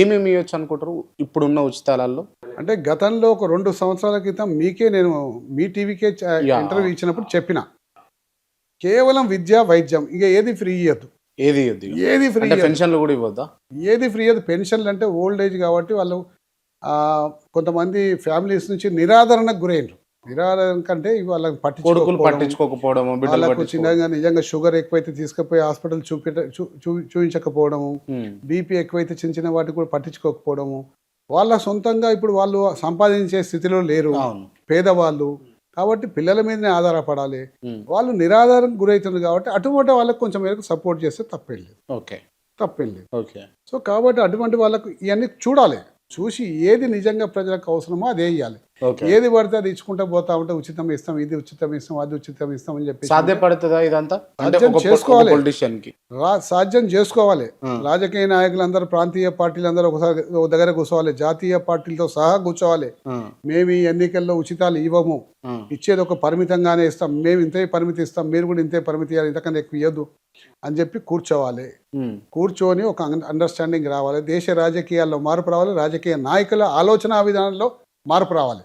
ఏమేమి ఇవ్వచ్చు అనుకుంటారు ఇప్పుడున్న ఉచితాలలో? అంటే గతంలో ఒక 2 సంవత్సరాల క్రితం మీకే నేను మీ టీవీకే ఇంటర్వ్యూ ఇచ్చినప్పుడు చెప్పిన. కేవలం విద్య, వైద్యం ఇక ఏది ఫ్రీ ఇయ్యద్దు. ఏది ఇయ్యొద్దు ఇగ. ఏది ఫ్రీ అంటే ఇయ్యద్దు. పెన్షన్లు కూడా ఇవ్వద్దా? ఏది ఫ్రీ ఇయ్యద్దు. పెన్షన్లు అంటే ఓల్డ్ ఏజ్ కాబట్టి వాళ్ళు కొంతమంది ఫ్యామిలీస్ నుంచి నిరాదరణకు గురైండ్రు. నిరాదరణ కంటే వాళ్ళకి కొడుకులు పట్టించుకోకపోవడం, పట్టించుకోకపోవడము, బిడ్డలు వాళ్ళకు పట్టించుకోకపోవడం. నిజంగా షుగర్ ఎక్కువైతే తీసుకుపోయి హాస్పిటల్ చూపించకపోవడము, ఉమ్, బీపీ ఎక్కువైతే చిన్న చిన్న వాటికి కూడా పట్టించుకోకపోవడము, వాళ్ళ సొంతంగా ఇప్పుడు వాళ్ళు సంపాదించే స్థితిలో లేరు, అవును. పేదవాళ్ళు కాబట్టి పిల్లల మీదనే ఆధారపడాలి. ఉమ్, వాళ్ళు నిరాధారణకు గురవుతుంది కాబట్టి అటువంటి వాళ్ళకు కొంచెం మేరకు సపోర్ట్ చేస్తే తప్పేం లేదు, ఓకే తప్పేం లేదు. ఓకే సో కాబట్టి అటువంటి వాళ్ళకు ఇవన్నీ చూడాలి, చూసి ఏది నిజంగా ప్రజలకు అవసరమో అదే ఇవ్వాలి. ఓకే. ఏది పడితే అది ఇచ్చుకుంటా పోతా ఉంటే ఉచితం ఇస్తాం, ఇది ఉచితం ఇస్తాం, అది ఉచితం ఇస్తాం అని చెప్పి సాధ్యపడుతుందా ఇదంతా? అంటే సాధ్యం ఒక చేసుకోవాలి. పొలిటీషియన్ కి సాధ్యం చేసుకోవాలి. ఆ. రాజకీయ నాయకులందరూ, ప్రాంతీయ పార్టీలందరూ ఒకసారి ఒక దగ్గర కూర్చోవాలి, జాతీయ పార్టీలతో సహా కూర్చోవాలి. ఆ, మేము ఈ ఎన్నికల్లో ఉచితాలు ఇవ్వము, ఆ, ఇచ్చేది ఒక పరిమితంగానే ఇస్తాం, మేము ఇంతే పరిమితి ఇస్తాం, మీరు కూడా ఇంతే పరిమితి ఇవ్వాలి, ఇంతకన్నా ఎక్కువ ఇవ్వద్దు అని చెప్పి కూర్చోవాలి. ఉమ్, కూర్చొని ఒక అండర్స్టాండింగ్ రావాలి. దేశ రాజకీయాల్లో మార్పు రావాలి, రాజకీయ నాయకుల ఆలోచన విధానంలో మార్పు రావాలి.